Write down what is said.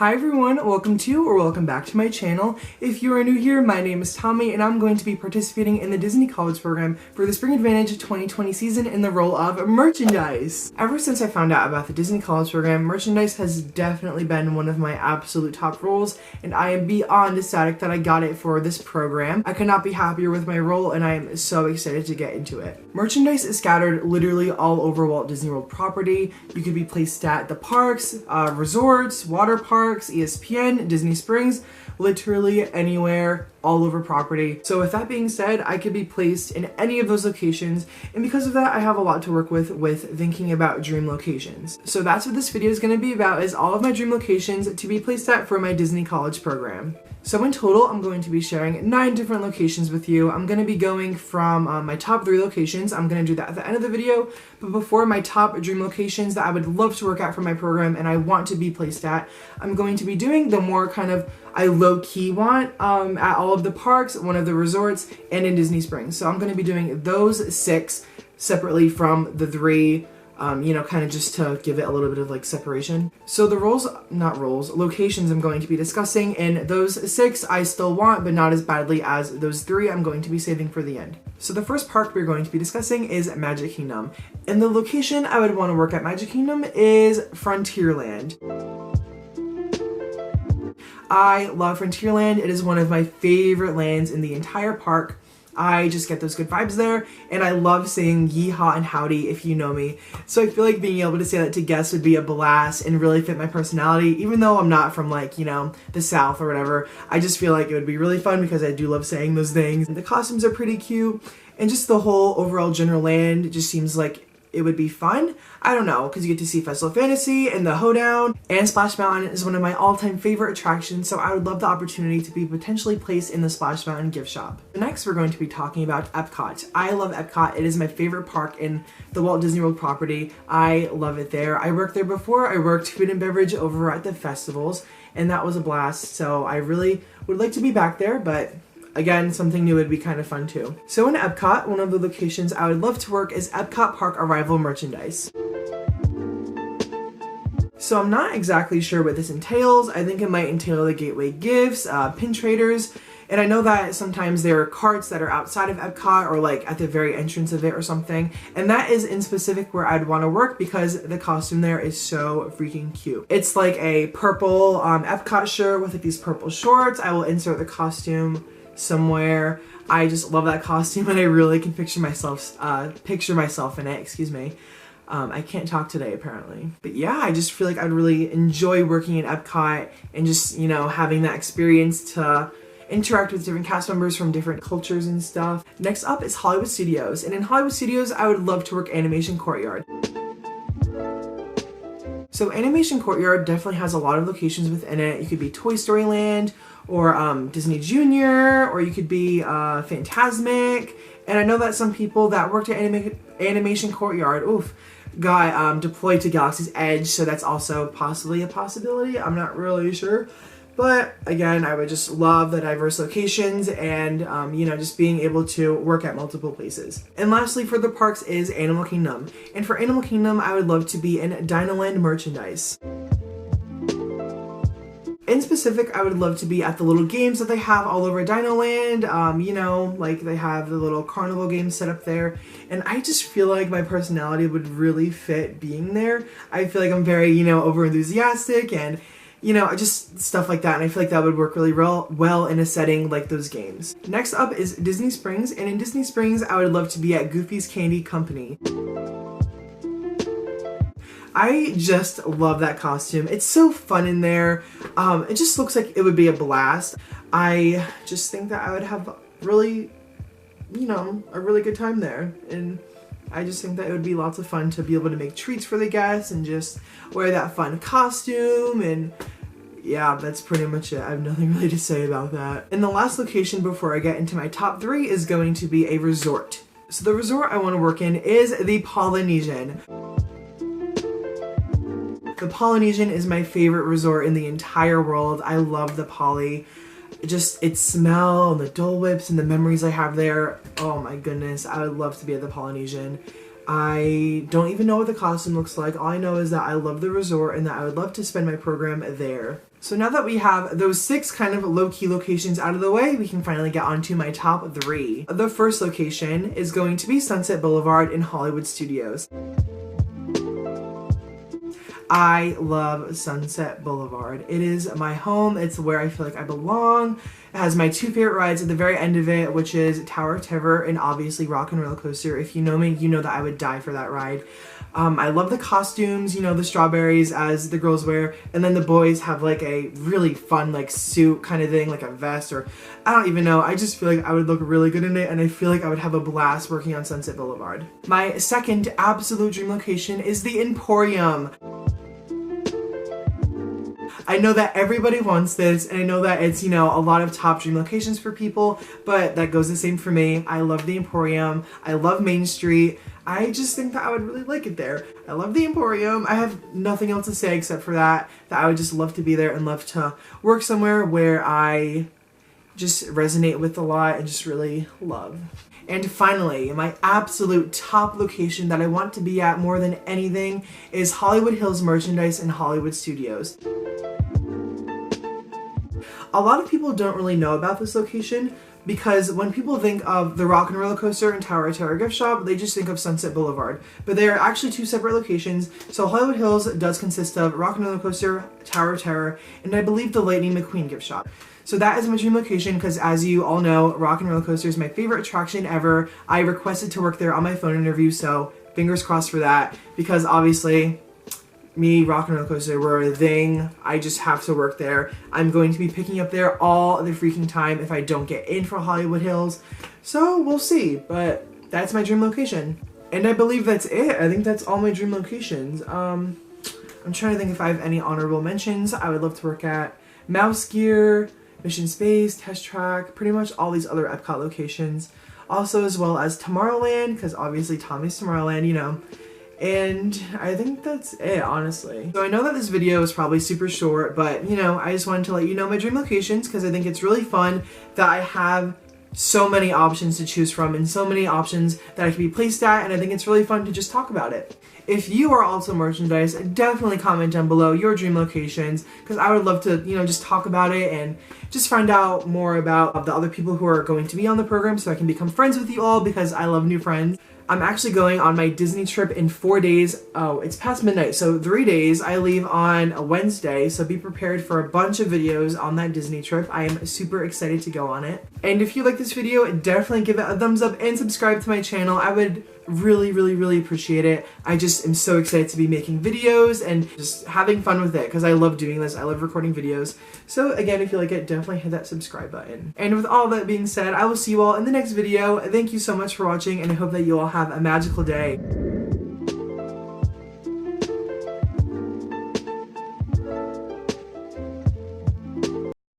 Hi everyone, welcome back to my channel. If you are new here, my name is Tommy and I'm going to be participating in the Disney College Program for the Spring Advantage 2020 season in the role of merchandise. Ever since I found out about the Disney College Program, merchandise has definitely been one of my absolute top roles, and I am beyond ecstatic that I got it for this program. I could not be happier with my role and I am so excited to get into it. Merchandise is scattered literally all over Walt Disney World property. You could be placed at the parks, resorts, water parks, ESPN, Disney Springs, literally anywhere, all over property. So with that being said, I could be placed in any of those locations, and because of that, I have a lot to work with thinking about dream locations. So that's what this video is going to be about, is all of my dream locations to be placed at for my Disney College Program. So in total, I'm going to be sharing 9 different locations with you. I'm going to be going from my top 3 locations. I'm going to do that at the end of the video. But before my top dream locations that I would love to work at for my program and I want to be placed at, I'm going to be doing the more kind of I low-key want at all of the parks, one of the resorts, and in Disney Springs. So I'm going to be doing those 6 separately from the 3, kind of just to give it a little bit of like separation. So the locations I'm going to be discussing, and those 6 I still want, but not as badly as those 3 I'm going to be saving for the end. So the first park we're going to be discussing is Magic Kingdom. And the location I would want to work at Magic Kingdom is Frontierland. I love Frontierland. It is one of my favorite lands in the entire park. I just get those good vibes there, and I love saying yeehaw and howdy if you know me. So I feel like being able to say that to guests would be a blast and really fit my personality, even though I'm not from the South or whatever. I just feel like it would be really fun because I do love saying those things. The costumes are pretty cute, and just the whole overall general land just seems like it would be fun. I don't know, because you get to see Festival of Fantasy and the Hoedown, and Splash Mountain is one of my all-time favorite attractions, so I would love the opportunity to be potentially placed in the Splash Mountain gift shop. Next, we're going to be talking about Epcot. I love Epcot. It is my favorite park in the Walt Disney World property. I love it there. I worked there before. I worked food and beverage over at the festivals, and that was a blast, so I really would like to be back there, but again, something new would be kind of fun too. So in Epcot, one of the locations I would love to work is Epcot Park Arrival Merchandise. So I'm not exactly sure what this entails. I think it might entail the gateway gifts, pin traders, and I know that sometimes there are carts that are outside of Epcot or like at the very entrance of it or something, and that is in specific where I'd want to work because the costume there is so freaking cute. It's like a purple Epcot shirt with like these purple shorts. I will insert the costume somewhere. I just love that costume and I really can picture myself in it, excuse me. I can't talk today apparently. But yeah, I just feel like I'd really enjoy working in Epcot and just, having that experience to interact with different cast members from different cultures and stuff. Next up is Hollywood Studios, and in Hollywood Studios, I would love to work Animation Courtyard. So Animation Courtyard definitely has a lot of locations within it. You could be Toy Story Land, or Disney Junior, or you could be Fantasmic. And I know that some people that worked at Animation Courtyard, got deployed to Galaxy's Edge, so that's also possibly a possibility. I'm not really sure. But again, I would just love the diverse locations and, just being able to work at multiple places. And lastly, for the parks is Animal Kingdom. And for Animal Kingdom, I would love to be in Dinoland merchandise. In specific, I would love to be at the little games that they have all over Dinoland. Like they have the little carnival games set up there. And I just feel like my personality would really fit being there. I feel like I'm very, over enthusiastic and, just stuff like that. And I feel like that would work really well in a setting like those games. Next up is Disney Springs. And in Disney Springs, I would love to be at Goofy's Candy Company. I just love that costume. It's so fun in there. It just looks like it would be a blast. I just think that I would have really, a really good time there. And I just think that it would be lots of fun to be able to make treats for the guests and just wear that fun costume. And yeah, that's pretty much it. I have nothing really to say about that. And the last location before I get into my top 3 is going to be a resort. So the resort I want to work in is the Polynesian. The Polynesian is my favorite resort in the entire world. I love the Poly. Just its smell and the Dole Whips and the memories I have there. Oh my goodness, I would love to be at the Polynesian. I don't even know what the costume looks like. All I know is that I love the resort and that I would love to spend my program there. So now that we have those 6 kind of low-key locations out of the way, we can finally get onto my top 3. The first location is going to be Sunset Boulevard in Hollywood Studios. I love Sunset Boulevard. It is my home. It's where I feel like I belong. It has my 2 favorite rides at the very end of it, which is Tower of Terror and obviously Rock and Roller Coaster. If you know me, you know that I would die for that ride. I love the costumes, you know, the strawberries as the girls wear, and then the boys have like a really fun like suit kind of thing, like a vest, or I don't even know. I just feel like I would look really good in it, and I feel like I would have a blast working on Sunset Boulevard. My second absolute dream location is the Emporium. I know that everybody wants this, and I know that it's, you know, a lot of top dream locations for people, but that goes the same for me. I love the Emporium. I love Main Street. I just think that I would really like it there. I love the Emporium. I have nothing else to say except for that I would just love to be there and love to work somewhere where I just resonate with a lot and just really love. And finally, my absolute top location that I want to be at more than anything is Hollywood Hills Merchandise and Hollywood Studios. A lot of people don't really know about this location because when people think of the Rock and Roller Coaster and Tower of Terror gift shop, they just think of Sunset Boulevard. But they are actually 2 separate locations. So Hollywood Hills does consist of Rock and Roller Coaster, Tower of Terror, and I believe the Lightning McQueen gift shop. So that is my dream location because, as you all know, Rock and Roller Coaster is my favorite attraction ever. I requested to work there on my phone interview, so fingers crossed for that, because obviously me, Rock and Roller Coaster, were a thing. I just have to work there. I'm going to be picking up there all the freaking time if I don't get in for Hollywood Hills. So we'll see, but that's my dream location. And I believe that's it. I think that's all my dream locations. I'm trying to think if I have any honorable mentions. I would love to work at Mouse Gear, Mission Space, Test Track, pretty much all these other Epcot locations. Also, as well as Tomorrowland, because obviously Tommy's Tomorrowland, you know. And I think that's it, honestly. So I know that this video is probably super short, but, you know, I just wanted to let you know my dream locations because I think it's really fun that I have so many options to choose from and so many options that I can be placed at, and I think it's really fun to just talk about it. If you are also merchandise, definitely comment down below your dream locations because I would love to, you know, just talk about it and just find out more about the other people who are going to be on the program so I can become friends with you all because I love new friends. I'm actually going on my Disney trip in 4 days. Oh, it's past midnight, so 3 days. I leave on a Wednesday, so be prepared for a bunch of videos on that Disney trip. I am super excited to go on it. And if you like this video, definitely give it a thumbs up and subscribe to my channel. I would really appreciate it. I just am so excited to be making videos and just having fun with it because I love doing this. I love recording videos. So again, if you like it, definitely hit that subscribe button. And with all that being said, I will see you all in the next video. Thank you so much for watching, and I hope that you all have a magical day.